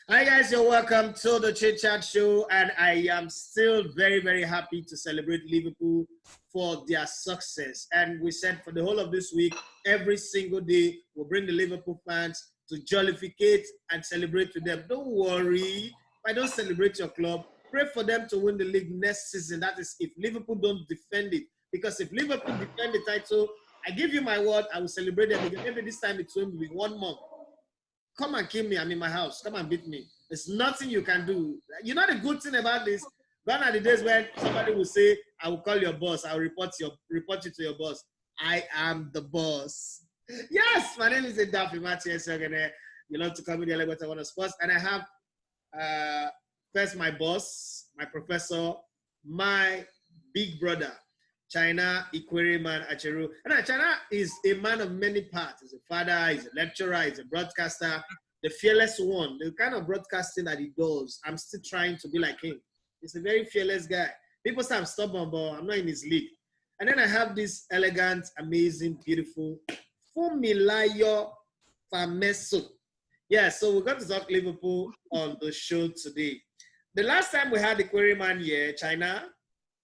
Hi guys, you're welcome to the Chit Chat Show, and I am still very, very happy to celebrate Liverpool for their success. And we said for the whole of this week, every single day, we'll bring the Liverpool fans to jollificate and celebrate with them. Don't worry, if I don't celebrate your club, pray for them to win the league next season. That is if Liverpool don't defend it. Because if Liverpool defend the title, I give you my word, I will celebrate them again. Maybe this time it's going to be 1 month. Come and kill me. I'm in my house. Come and beat me. There's nothing you can do. You know the good thing about this? Gone are the days when somebody will say, I will call your boss. I will report you to your boss. I am the boss. Yes, my name is Daffy Matthias. You love to come with the Elevator One Sports. And I have first my boss, my professor, my big brother, China, Ikwerreman, Acheru. And China is a man of many parts. He's a father, he's a lecturer, he's a broadcaster, the fearless one. The kind of broadcasting that he does, I'm still trying to be like him. He's a very fearless guy. People say I'm stubborn, but I'm not in his league. And then I have this elegant, amazing, beautiful Funmilayo Fameso. Yeah, so we're going to talk Liverpool on the show today. The last time we had the Ikwerreman here, China,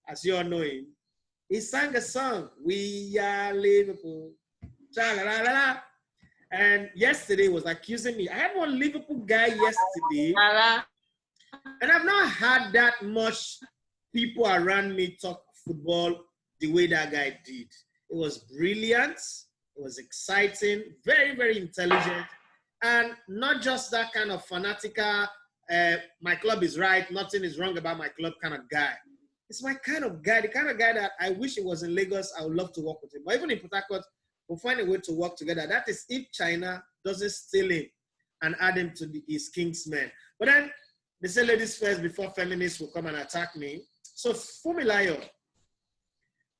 as you all know him, he sang a song, We Are Liverpool. Cha-la-la-la-la. And yesterday was accusing me. I had one Liverpool guy yesterday. And I've not had that much people around me talk football the way that guy did. It was brilliant. It was exciting. Very, very intelligent. And not just that kind of fanatical, my club is right, nothing is wrong about my club kind of guy. It's my kind of guy, the kind of guy that I wish it was in Lagos. I would love to work with him. But even in Port Harcourt, we'll find a way to work together. That is if China doesn't steal him and add him to his Kingsmen. But then they say ladies first before feminists will come and attack me. So Funmilayo,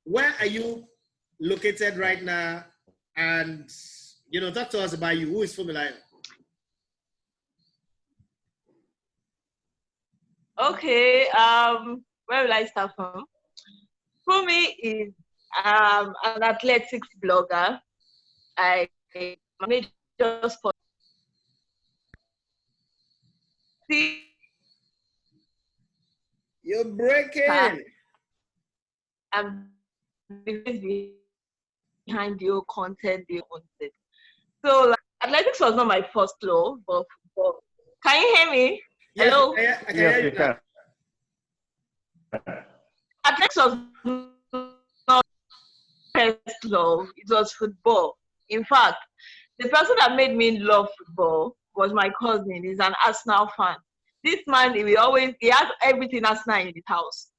where are you located right now? And, talk to us about you. Who is Funmilayo? Okay, where will I start from? Fumi is an athletics blogger. I manage just for You're breaking. I'm behind the content, So like, athletics was not my first love, but can you hear me? Yes, hello? I can hear you now. Athletics was not first love, it was football. In fact, the person that made me love football was my cousin. He's an Arsenal fan. This man, he has everything Arsenal in his house.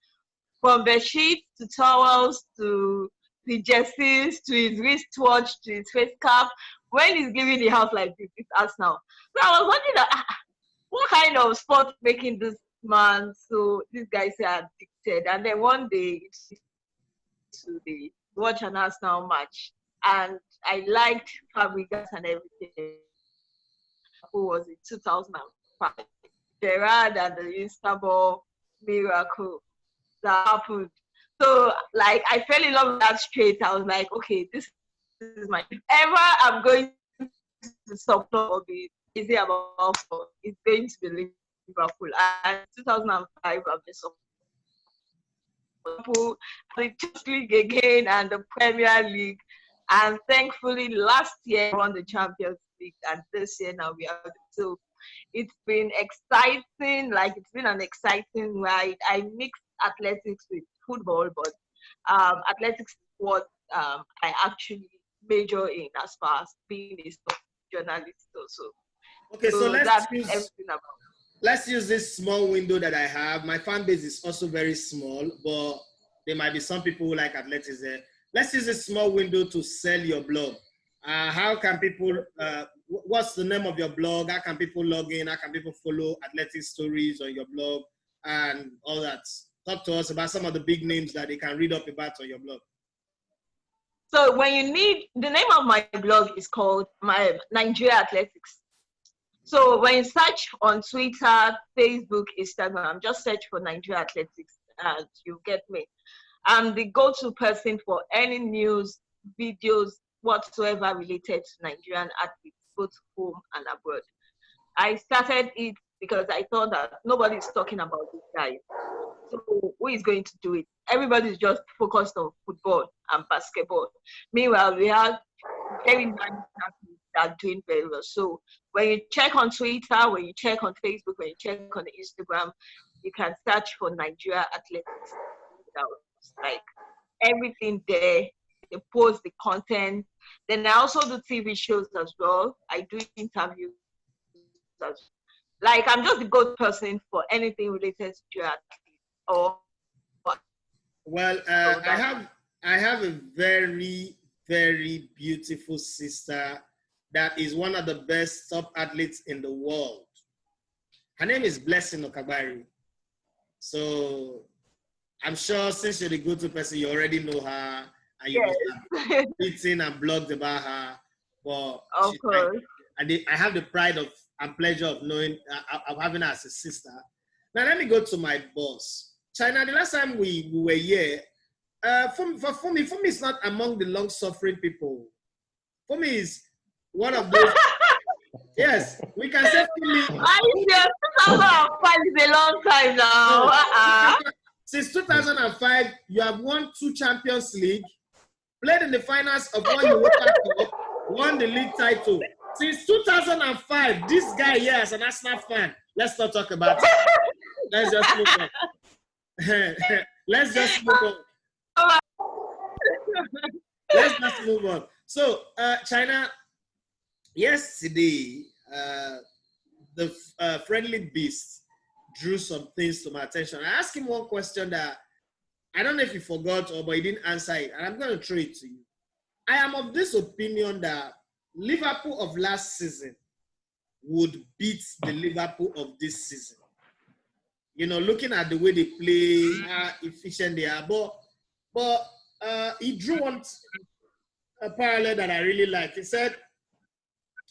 From bed sheets to towels to the jerseys to his wristwatch to his face cap. When he's giving the house like this, it's Arsenal. So I was wondering what kind of sport making this man so this guy say addicted. And then one day to watch an Arsenal match, and I liked Fabregas and everything. Who was it? 2005. Gerard and the Istanbul miracle that happened. So like I fell in love with that straight. I was like, okay, this is my. If ever I'm going to support the easy about it's going to be Liverpool. And 2005, I've been supporting the Champions League again and the Premier League. And thankfully, last year we won the Champions League, and this year now we are. So it's been exciting. Like it's been an exciting ride. I mixed athletics with football, but athletics is what I actually major in as far as being a sport journalist also. Okay, so let's use this small window that I have. My fan base is also very small, but there might be some people who like athletics there. Let's use this small window to sell your blog. How can people, what's the name of your blog? How can people log in? How can people follow athletic stories on your blog and all that? Talk to us about some of the big names that they can read up about on your blog. So when you need, the name of my blog is called my Nigerian Athletes. So when you search on Twitter, Facebook, Instagram, just search for Nigerian Athletes and you get me. I'm the go-to person for any news, videos, whatsoever related to Nigerian athletes, both home and abroad. I started it because I thought that nobody's talking about this guy. So who is going to do it? Everybody's just focused on football and basketball. Meanwhile, we have very nice athletes that are doing very well. So when you check on Twitter, when you check on Facebook, when you check on Instagram, you can search for Nigeria Athletes. Like everything there, they post the content. Then I also do TV shows as well. I do interviews as like I'm just the go-to person for anything related to athletes. Or Well, I have a very, very beautiful sister that is one of the best top athletes in the world. Her name is Blessing Okabari. So I'm sure since you're the go-to person, you already know her and you must have written and blogged about her. But of course. I have the pride of and pleasure of knowing, of having her as a sister. Now let me go to my boss. China, the last time we were here, for me, it's not among the long-suffering people. For me, is one of those. Yes, we can say for me. 2005 is a long time now. Since 2005, you have won 2 Champions League, played in the finals of one Europa Cup, won the league title. Since 2005, this guy here is an Arsenal fan. Let's not talk about it. Let's just move on. Let's just move on. Let's just move on. So, China, yesterday, the friendly beast drew some things to my attention. I asked him one question that I don't know if he forgot or but he didn't answer it, and I'm going to throw it to you. I am of this opinion that Liverpool of last season would beat the Liverpool of this season. You know, looking at the way they play, how efficient they are. But he drew a parallel that I really liked. He said,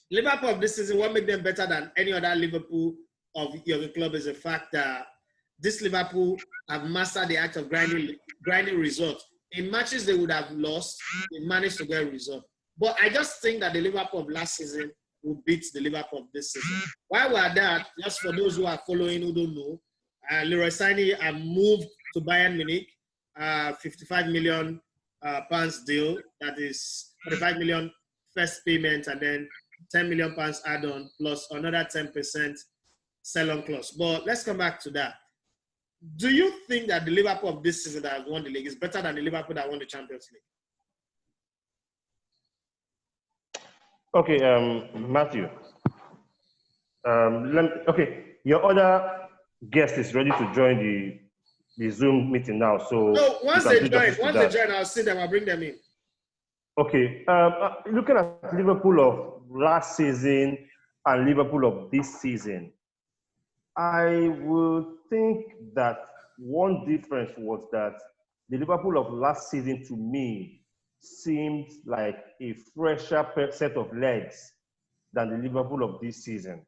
Liverpool of this season, what makes them better than any other Liverpool of your club is the fact that this Liverpool have mastered the act of grinding results. In matches they would have lost, they managed to get a result. But I just think that the Liverpool of last season will beat the Liverpool of this season. While we're that, just for those who are following who don't know, Leroy Sané moved to Bayern Munich, 55 million pounds deal. That is 45 million first payment and then 10 million pounds add-on plus another 10% sell-on clause. But let's come back to that. Do you think that the Liverpool of this season that has won the league is better than the Liverpool that won the Champions League? Okay, Matthew. Your other guest is ready to join the Zoom meeting now. So once they join, I'll see them. I'll bring them in. Okay. Looking at Liverpool of last season and Liverpool of this season, I would think that one difference was that the Liverpool of last season to me seemed like a fresher set of legs than the Liverpool of this season.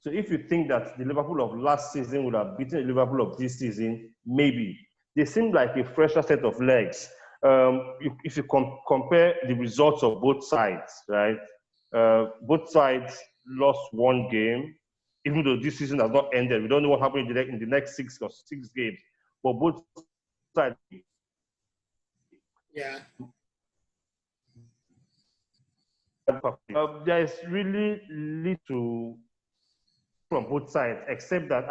So if you think that the Liverpool of last season would have beaten the Liverpool of this season, maybe. They seem like a fresher set of legs. If you compare the results of both sides, right? Both sides lost one game, even though this season has not ended. We don't know what happened in the next 6 games. But both sides. Yeah. There is really little from both sides, except that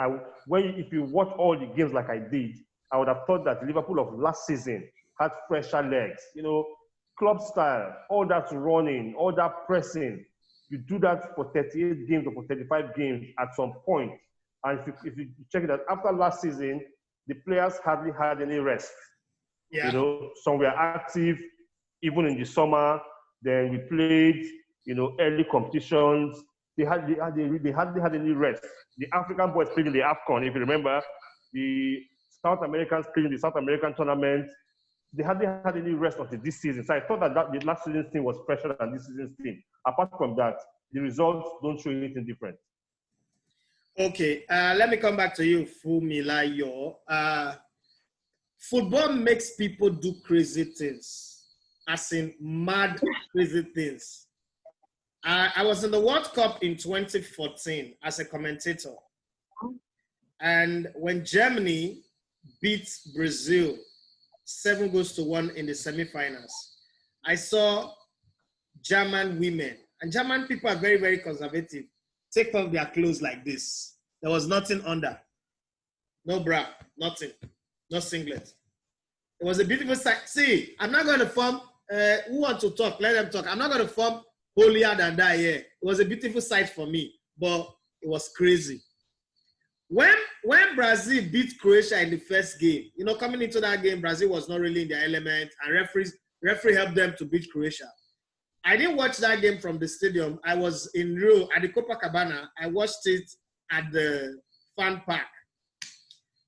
if you watch all the games like I did, I would have thought that the Liverpool of last season had fresher legs. You know, club style, all that running, all that pressing. You do that for 38 games or for 35 games at some point. And if you check it out, after last season, the players hardly had any rest. Yeah. You know, some were active even in the summer. Then we played, early competitions. They hardly had any rest. The African boys played in the AFCON, if you remember. The South Americans played in the South American tournament. They hardly had any rest until this season. So I thought that the last season's team was fresher than this season's team. Apart from that, the results don't show anything different. Okay, let me come back to you, Funmilayo. Football makes people do crazy things, as in mad crazy things. I was in the World Cup in 2014 as a commentator. And when Germany beat Brazil 7-1 in the semifinals, I saw German women, and German people are very, very conservative, take off their clothes like this. There was nothing under. No bra, nothing. No singlet. It was a beautiful sight. See, I'm not going to form, who want to talk? Let them talk. I'm not going to form holier than that here. It was a beautiful sight for me, but it was crazy. When Brazil beat Croatia in the first game, you know, coming into that game, Brazil was not really in their element, and referee helped them to beat Croatia. I didn't watch that game from the stadium. I was in Rio at the Copacabana. I watched it at the fan park.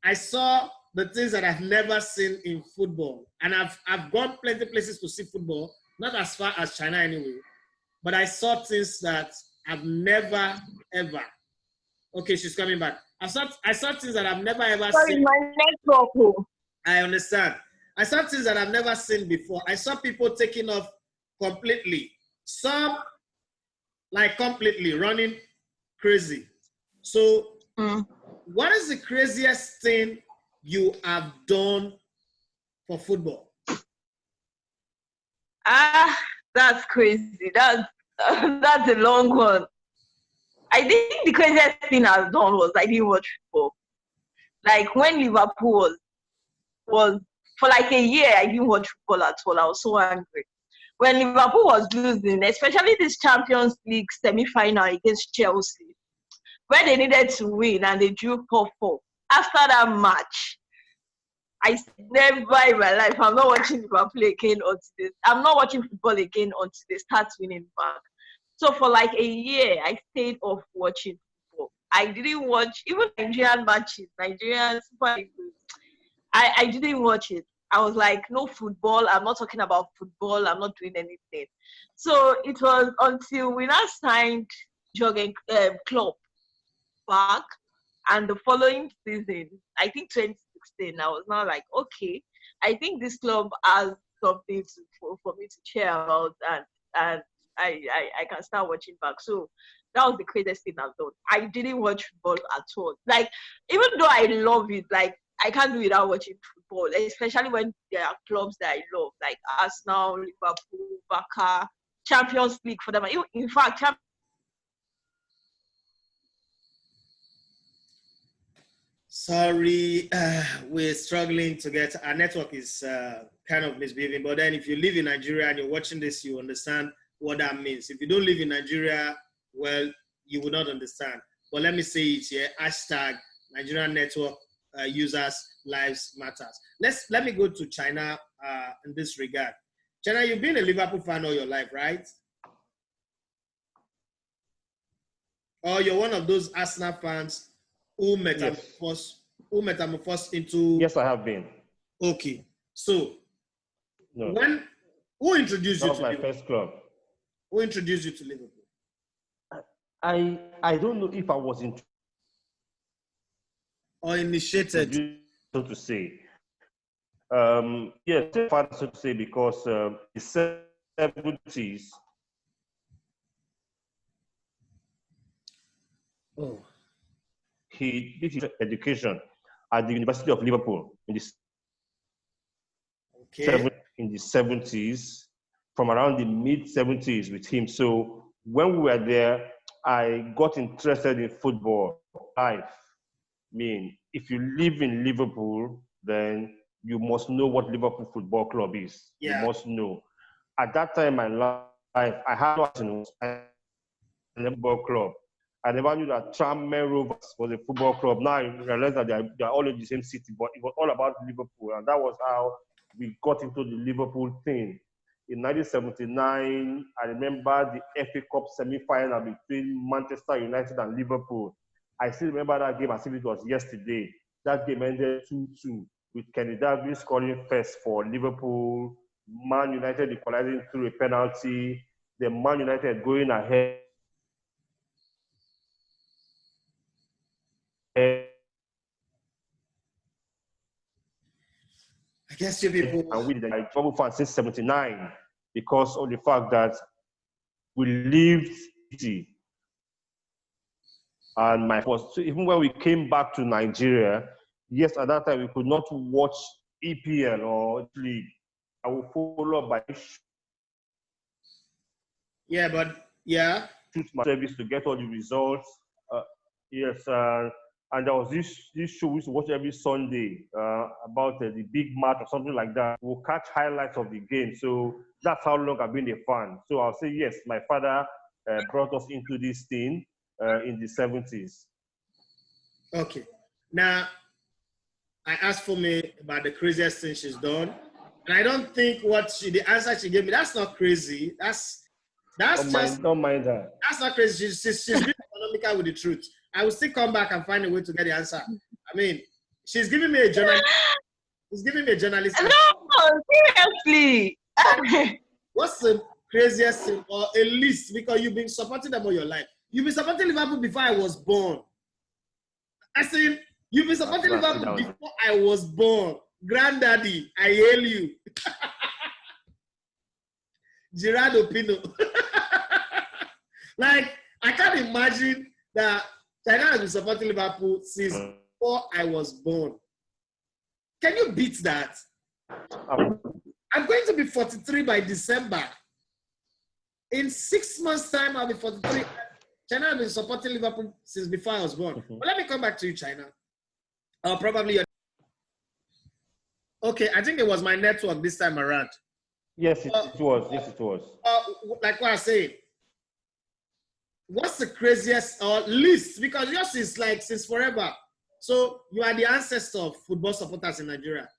I saw the things that I've never seen in football. And I've gone plenty of places to see football, not as far as China anyway. But I saw things that I've never, ever. Okay, she's coming back. I saw things that I've never, ever seen. My network. I understand. I saw things that I've never seen before. I saw people taking off completely. Some, like completely, running crazy. So, what is the craziest thing you have done for football? That's crazy. That's a long one. I think the craziest thing I've done was I didn't watch football. Like when Liverpool was for like a year, I didn't watch football at all. I was so angry. When Liverpool was losing, especially this Champions League semi-final against Chelsea, where they needed to win and they drew 4-4. After that match, I never in my life, I'm not watching Liverpool again until this. I'm not watching football again until they start winning back. So for like a year, I stayed off watching football. I didn't watch even Nigerian matches, Nigerian Super Eagles. I didn't watch it. I was like, no football. I'm not talking about football. I'm not doing anything. So it was until we now signed Jurgen Klopp back, and the following season, I think 2016, I was now like, okay, I think this club has something for me to cheer about, and I can start watching back. So that was the craziest thing I've done. I didn't watch football at all. Like, even though I love it, like, I can't do it without watching football, especially when there are clubs that I love, like Arsenal, Liverpool, Barca, Champions League for them. In fact, Sorry, we're struggling to get, our network is kind of misbehaving, but then if you live in Nigeria and you're watching this, you understand what that means. If you don't live in Nigeria, well, you will not understand. But let me say it here, hashtag Nigerian network users lives matters. Let me go to China in this regard. China, you've been a Liverpool fan all your life, right? Or you're one of those Arsenal fans who metamorphosed into... Yes, I have been. Okay. So, no. Who introduced you to Liverpool? That was my first club. Who introduced you to Liverpool? I don't know if I was or initiated, so to say. Yes, so to say, because the 70s. Oh. He did his education at the University of Liverpool in the 70s, from around the mid-70s with him. So when we were there, I got interested in football life. I mean, if you live in Liverpool, then you must know what Liverpool Football Club is. Yeah. You must know. At that time in my life, I had a football club. I never knew that Tranmere Rovers was a football club. Now I realize that they are all in the same city, but it was all about Liverpool. And that was how we got into the Liverpool thing. In 1979, I remember the FA Cup semi-final between Manchester United and Liverpool. I still remember that game as if it was yesterday. That game ended 2-2 with Kenny Davis scoring first for Liverpool, Man United equalizing through a penalty, then Man United going ahead. I guess you people... And we did like Liverpool fans since 79 because of the fact that we lived city. And so even when we came back to Nigeria, yes, at that time we could not watch EPL or league. I will follow up by Yeah, but yeah. shoot my service to get all the results. Yes, and there was this show we used to watch every Sunday about the big match or something like that. We'll catch highlights of the game. So that's how long I've been a fan. So I'll say yes, my father brought us into this thing in the 70s. Okay. Now, I asked for me about the craziest thing she's done. And I don't think the answer she gave me, that's not crazy. Don't mind that. That's not crazy. She's being economical with the truth. I will still come back and find a way to get the answer. I mean, she's giving me a journalist. She's giving me a journalist. No, seriously. What's the craziest thing, or at least because you've been supporting them all your life? You've been supporting Liverpool before I was born. I said, you've been supporting Liverpool before I was born. Granddaddy, I hail you. Gerardo Pino. Like, I can't imagine that China has been supporting Liverpool since before I was born. Can you beat that? I'm going to be 43 by December. In 6 months' time, I'll be 43. China has been supporting Liverpool since before I was born. But let me come back to you, China. Probably your... Okay, I think it was my network this time around. Yes, it was. Yes, it was. Like what I said, what's the craziest or least? Because yours is like since forever. So you are the ancestor of football supporters in Nigeria.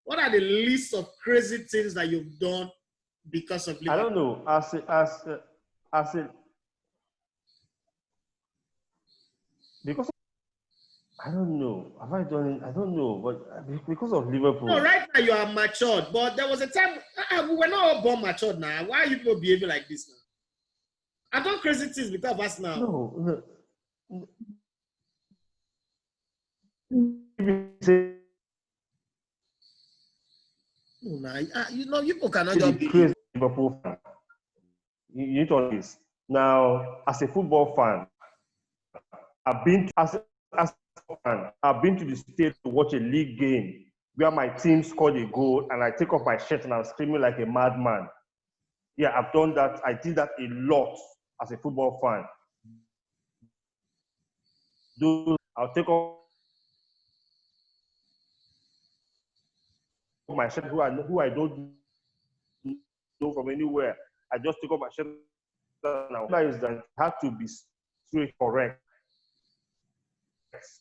What are the list of crazy things that you've done because of Liverpool? I don't know. Because I don't know. Have I done it? I don't know. But because of Liverpool. No, right now you are matured. But there was a time we were not all born matured now. Why are you people behaving like this now? I've done crazy things because of us now. No. You people cannot just be crazy Liverpool fan. You need to understand. Now, as a football fan, I've been to the state to watch a league game where my team scored a goal and I take off my shirt and I'm screaming like a madman. Yeah, I've done that. I did that a lot as a football fan. I'll take off my shirt who I don't know from anywhere. I just take off my shirt now. Is that it had to be straight correct.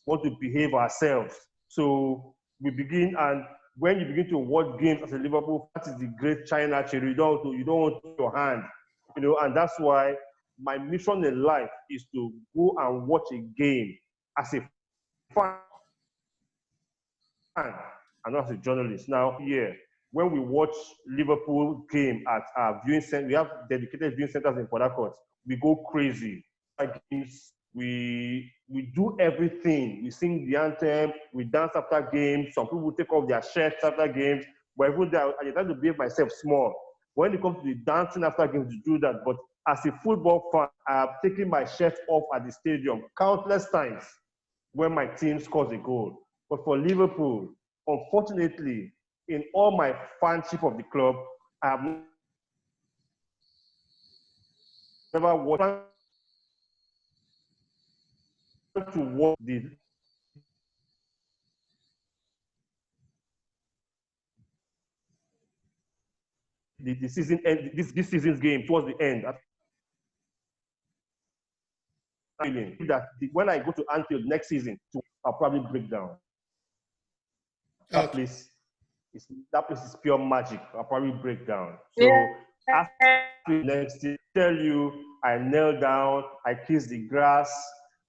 Want to behave ourselves. So we begin, and when you begin to watch games as a Liverpool, that is the great China Acheru. You don't want to put your hand, and that's why my mission in life is to go and watch a game as a fan and not as a journalist. Now, here, when we watch Liverpool game at our viewing center, we have dedicated viewing centers in Port Harcourt. We go crazy. Games, we do everything. We sing the anthem. We dance after games. Some people take off their shirts after games. But even there, I try to behave myself small. When it comes to the dancing after games, to do that. But as a football fan, I have taken my shirt off at the stadium countless times when my team scores a goal. But for Liverpool, unfortunately, in all my fanship of the club, I have never watched to watch the season end, this season's game towards the end. That when I go to Anfield next season, I'll probably break down. That place is pure magic. I'll probably break down. So after next year, tell you, I knelt down, I kissed the grass,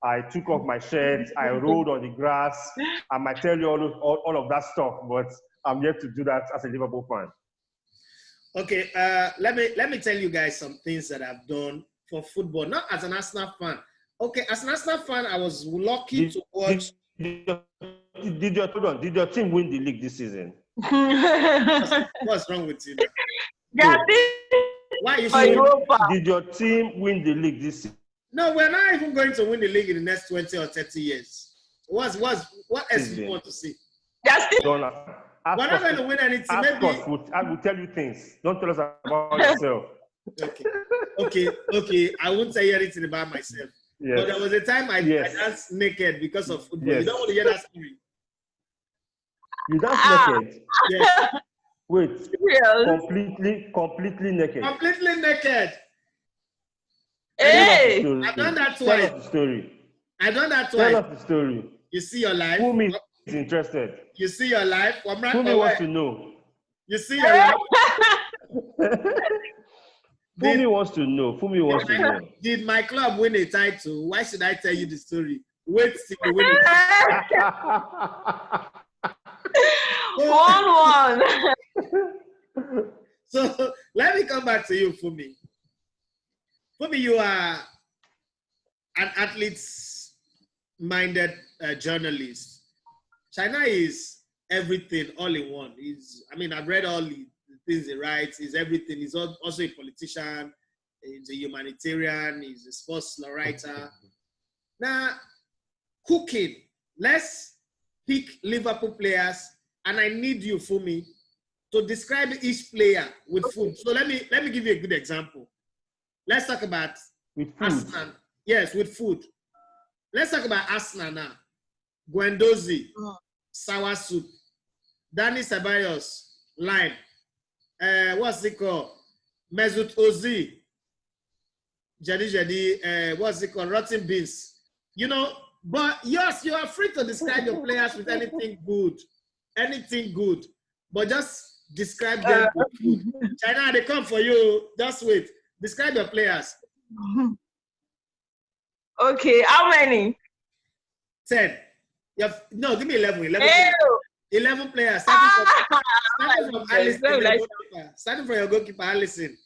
I took off my shirt, I rolled on the grass. I might tell you all of that stuff, but I'm yet to do that as a Liverpool fan. Okay, let me tell you guys some things that I've done for football, not as an Arsenal fan. Okay, as an Arsenal fan, I was lucky to watch. Did your team win the league this season? What's wrong with you? Why are you Did your team win the league this season? No, we're not even going to win the league in the next 20 or 30 years. What else do you want to see? Don't We're not going to win anything. Maybe I will tell you things. Don't tell us about yourself. Okay. I won't tell you anything about myself. Yes. But there was a time I danced naked because of football. Yes. You don't want to hear that story. You danced naked? Yes. Wait. Yes. Completely naked. Completely naked. Hey! I've done that twice. Tell us the story. I've done that twice. Tell us the story. You see your life. Fumi is interested. You see your life. Fumi wants to know. You see your life. Fumi wants to know. Did my club win a title? Why should I tell you the story? Wait till you win it. 1-1. So let me come back to you, Fumi. Fumi, you are an athletes-minded journalist. China is everything all in one. I've read all the things he writes. He's everything. He's also a politician. He's a humanitarian. He's a sports law writer. Now, cooking. Let's pick Liverpool players, and I need you, Fumi, to describe each player with food. So let me give you a good example. Let's talk about Arsenal. Yes, with food. Let's talk about Arsenal now. Guendouzi, sour soup. Danny Ceballos, lime. What's it called? Mesut Ozil. What's it called? Rotten beans. But yes, you are free to describe your players with anything good. Anything good. But just describe them with food. China, they come for you. Just wait. Describe your players. Okay, how many? 10. No, give me 11. 11 players. Starting from your goalkeeper, Allison.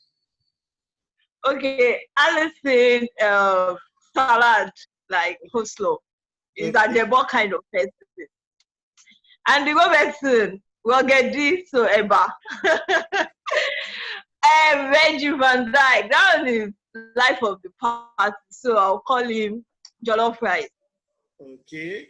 Okay, Allison, salad, like coleslaw. Is a debut kind of person. And the Robertson, we'll get this to Eba. Reggie Van Dijk, that was his life of the party, so I'll call him Jollof Rice. Okay.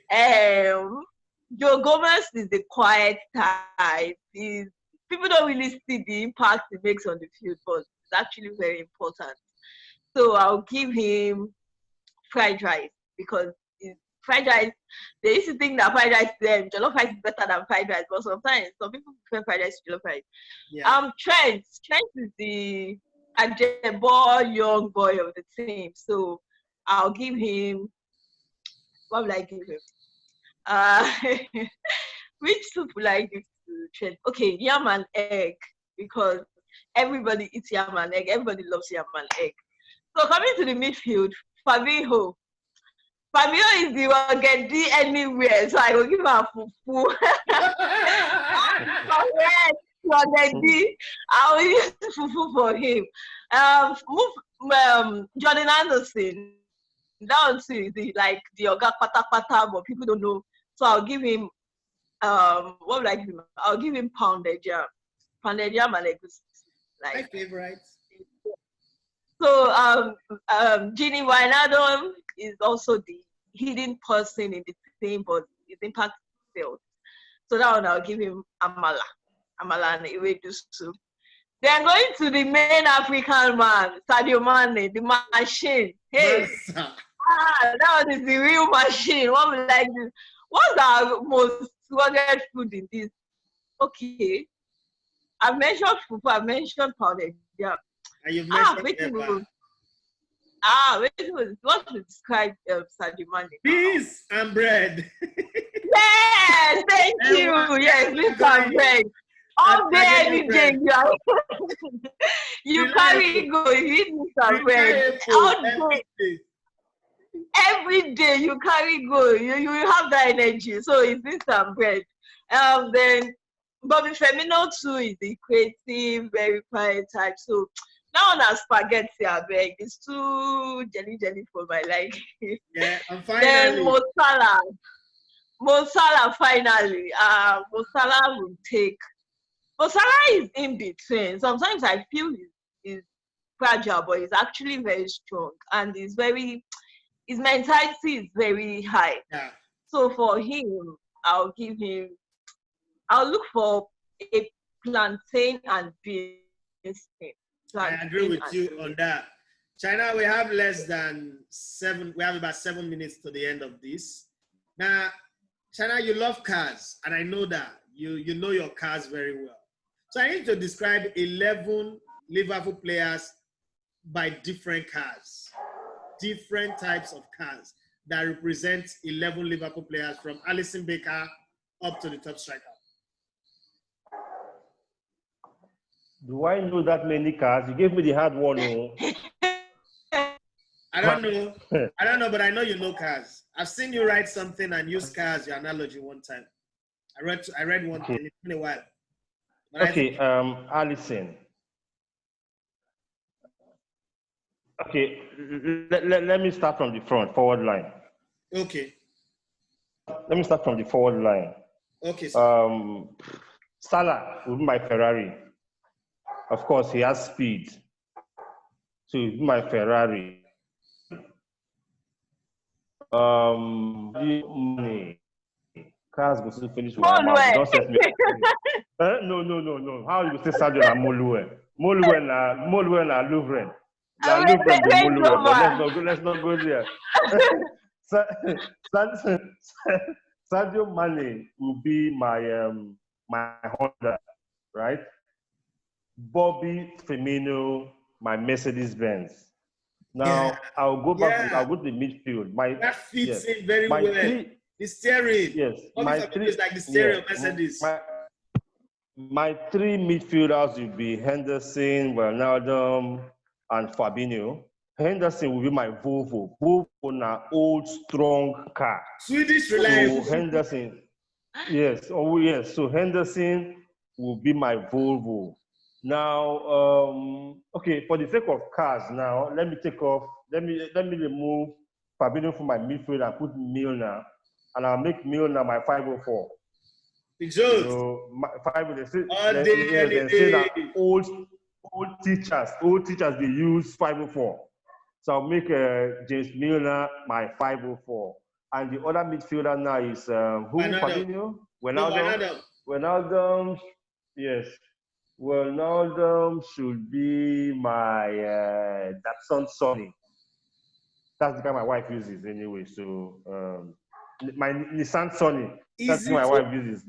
Joe Gomez is the quiet type. People don't really see the impact he makes on the field, but it's actually very important. So I'll give him fried rice because fried rice, they used to think that fried rice, jollof rice is better than fried rice, but sometimes some people prefer fried rice to jollof rice. Yeah. Trent is the Ajebo young boy of the team, so I'll give him, what will I give him? Which soup will I give to Trent? Okay, yam and egg, because everybody eats yam and egg, everybody loves yam and egg. So coming to the midfield, Fabinho is the one get D anywhere, so I will give her fufu. I will use fufu for him. Jordan Anderson down to the Oga Pata Pata, but people don't know. So I'll give him what would I give him? I'll give him pounded jam and egusi. My favorite. So Gini Wijnaldum is also the hidden person in the team, but his impact failed. So that one I'll give him amala and ewedu soup. Then going to the main African man, Sadio Mane, the machine. Hey, that one is the real machine. What would I do? What's our most rugged food in this? Okay, I've mentioned fufu, I've mentioned pounded yam. And you've mentioned what to describe Sadio Mane? Peas and bread. Yes, thank you. Yes, peas and bread. All day, every day, you carry go. You eat peas and bread. All day, every day you carry go. You have that energy. So it's peas and bread. Then Bobby Firmino too is the creative, very quiet type. So now on our spaghetti, I beg. It's too jelly for my liking. Yeah, and finally. Then Mo Salah finally. Mo Salah will take. Mo Salah is in between. Sometimes I feel he's fragile, but he's actually very strong, and his mentality is very high. Yeah. So for him, I'll look for a plantain and beans thing. I agree with you on that. China, we have about 7 minutes to the end of this. Now, China, you love cars, and I know that. You know your cars very well. So I need to describe 11 Liverpool players by different cars, different types of cars that represent 11 Liverpool players from Alisson Becker up to the top striker. Do I know that many cars? You gave me the hard one. Oh. I don't know, but I know you know cars. I've seen you write something and use cars, your analogy one time. I read one thing. It's been a while. But okay, Alisson. Okay, let me start from the front, forward line. Okay. Let me start from the forward line. Okay. Salah will be my Ferrari. Of course, he has speed. So he'll be my Ferrari. Money. Cars go to finish with my mouth. Don't set me. No. How you say Sadio na Molue? Molue na Louvren. Na Louvren be Molue, but let's not go there. Sadio Mane will be my my Honda, right? Bobby Firmino, my Mercedes Benz. Now I'll go back. I'll go to the midfield. That fits in very well. The steering. Yes. My three is like the steering of Mercedes. My three midfielders will be Henderson, Wijnaldum, and Fabinho. Henderson will be my Volvo. Volvo na old strong car. Swedish reliable. So Henderson. Yes. Oh yes. So Henderson will be my Volvo. Now, okay, for the sake of cars now, let me remove Fabinho from my midfield and put Milner, and I'll make Milner my 504. So my 504, they say that old teachers, they use 504. So I'll make James Milner my 504. And the other midfielder now is Fabinho? Wijnaldum, yes. Wijnaldum should be my Datsun Sonny. That's the car my wife uses anyway. So my Nissan Sonny. That's what my wife uses.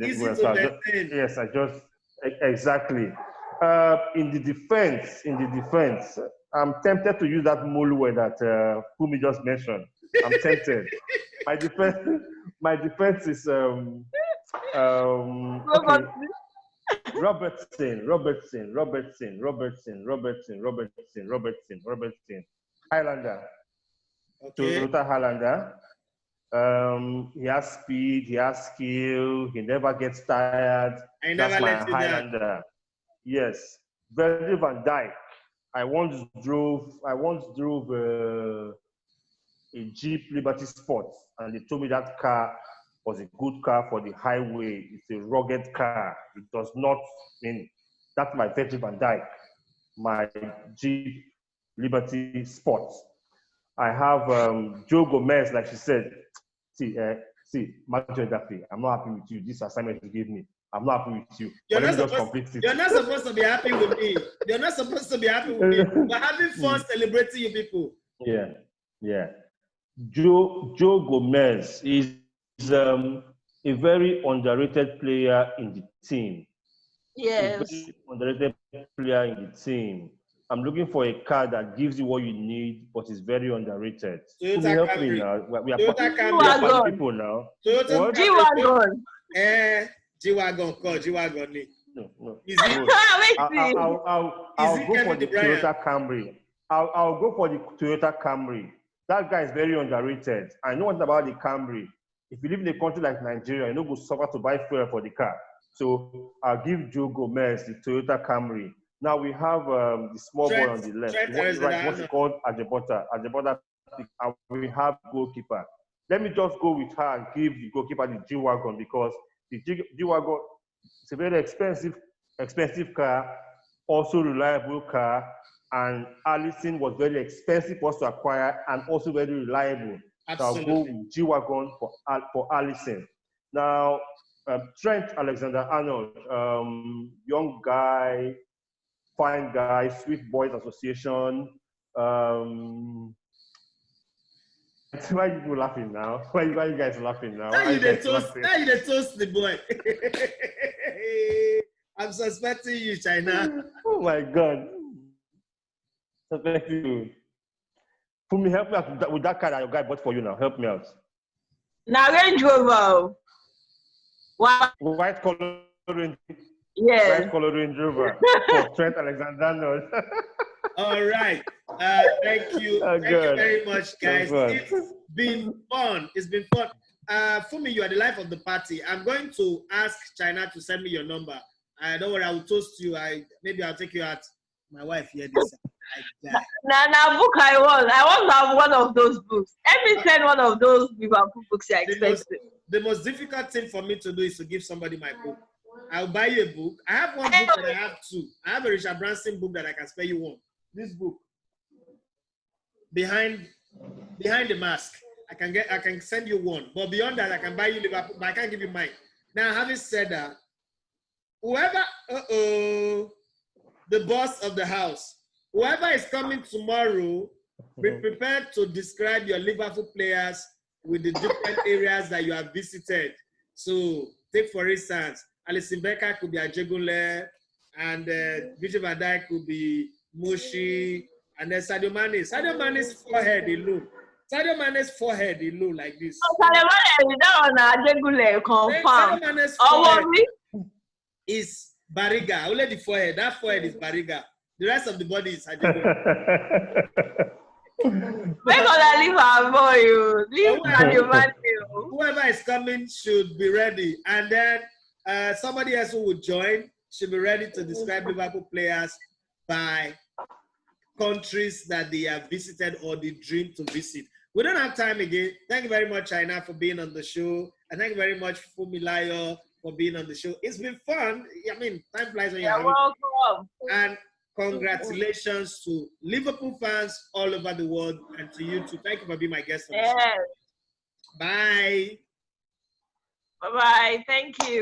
Exactly. In the defense, I'm tempted to use that Molue that Fumi just mentioned. I'm tempted. My defense is okay. Robertson. Highlander. Okay. Toyota Highlander. He has speed, he has skill, he never gets tired. That's my Highlander. Yes. Virgil van Dijk. I once drove a Jeep Liberty Sport, and they told me that car was a good car for the highway. It's a rugged car. It does not mean that's my Virgil van Dijk, my Jeep Liberty Sport. I have Joe Gomez, like she said. See, Marjorie Duffy, I'm not happy with you. This assignment you gave me, I'm not happy with you. You're not supposed to be happy with me. You're not supposed to be happy with me. We're having fun celebrating you people. Yeah. Joe Gomez is a very underrated player in the team. Yes. A very underrated player in the team. I'm looking for a car that gives you what you need, but is very underrated. Toyota help me now. We are Camry. People now. G-Wagon. G-Wagon. No. I'll go for the Toyota Camry. I'll go for the Toyota Camry. That guy is very underrated. I know what about the Camry. If you live in a country like Nigeria, you don't go suffer to buy fuel for the car. So I'll give Joe Gomez the Toyota Camry. Now we have the small boy on the left. What's it called? Ajebota. We have goalkeeper. Let me just go with her and give the goalkeeper the G-Wagon, because the G-Wagon is a very expensive car, also reliable car, and Alisson was very expensive for us to acquire and also very reliable. Absolutely. So I'll go with G-Wagon for Alisson. Now, Trent Alexander-Arnold, young guy, fine guy, Sweet Boys Association. Why are you laughing now? Why are you guys laughing now? Now you toast the boy. I'm suspecting you, China. Oh my God. Suspecting you. Fumi, help me out with that car that your guy bought for you now. Help me out. Now Range Rover. White color Range. Yes. White color Range Rover for Trent Alexander-Arnold. All right. Thank you. Oh, thank you very much, guys. It's been fun. It's been fun. Fumi, you are the life of the party. I'm going to ask China to send me your number. Don't worry, I will toast you. Maybe I'll take you out. My wife here this. Now book I want to have one of those books. Every send one of those Liverpool books I expected. The most difficult thing for me to do is to give somebody my book. I'll buy you a book. I have one book and I have two. I have a Richard Branson book that I can spare you one. This book. Behind the mask. I can send you one. But beyond that, I can buy you Liverpool, but I can't give you mine. Now, having said that, whoever the boss of the house, whoever is coming tomorrow, be prepared to describe your Liverpool players with the different areas that you have visited. So, take for instance, Alisson Becker could be Ajegule, and Virgil van Dijk could be Mushi, and then Sadio Mane. Sadio Mane's forehead, he look. Sadio Mane's forehead, he look like this. Sadio Mane is down on Ajegule, confirm. Sadio Mane's forehead is Bariga. Only the forehead. That forehead is Bariga. The rest of the body is Ajegule. We're gonna leave our boy. Leave Sadio Mane. Whoever is coming should be ready. And then somebody else who will join should be ready to describe Liverpool players by countries that they have visited or they dream to visit. We don't have time again. Thank you very much, China, for being on the show. And thank you very much, Funmilayo, for being on the show. It's been fun. I mean, time flies when you're having welcome. And congratulations to Liverpool fans all over the world and to you too. Thank you for being my guest on the show. Bye. Bye-bye. Thank you.